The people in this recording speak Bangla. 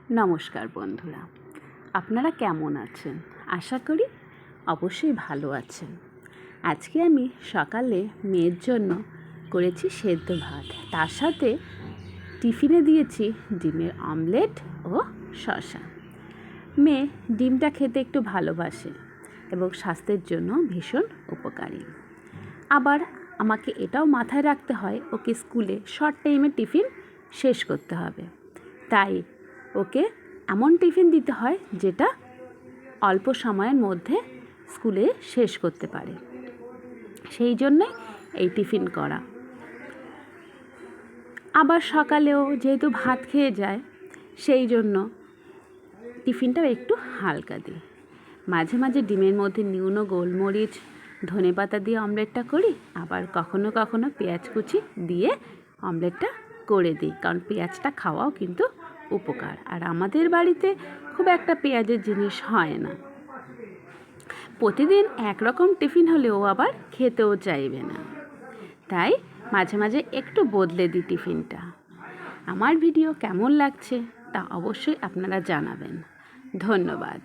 নমস্কার বন্ধুরা, আপনারা কেমন আছেন? আশা করি অবশ্যই ভালো আছেন। আজকে আমি সকালে মেয়ের জন্য করেছি সেদ্ধ ভাত, তার সাথে টিফিনে দিয়েছি ডিমের অমলেট ও শসা। মেয়ে ডিমটা খেতে একটু ভালোবাসে এবং স্বাস্থ্যের জন্য ভীষণ উপকারী। আবার আমাকে এটাও মাথায় রাখতে হয়, ওকে স্কুলে শর্ট টাইমে টিফিন শেষ করতে হবে, তাই ওকে এমন টিফিন দিতে হয় যেটা অল্প সময়ের মধ্যে স্কুলে শেষ করতে পারে। সেই জন্যে এই টিফিন করা। আবার সকালেও যেহেতু ভাত খেয়ে যায়, সেই জন্য টিফিনটাও একটু হালকা দিই। মাঝে মাঝে ডিমের মধ্যে নুন ও গোলমরিচ ধনেপাতা দিয়ে অমলেটটা করি, আবার কখনো কখনো পেঁয়াজ কুচি দিয়ে অমলেটটা করে দিই, কারণ পেঁয়াজটা খাওয়াও কিন্তু উপকার। আর আমাদের বাড়িতে খুব একটা পেঁয়াজের জিনিস হয় না। প্রতিদিন একরকম টিফিন হলেও আবার খেতেও চাইবে না, তাই মাঝে মাঝে একটু বদলে দিই টিফিনটা। আমার ভিডিও কেমন লাগছে তা অবশ্যই আপনারা জানাবেন। ধন্যবাদ।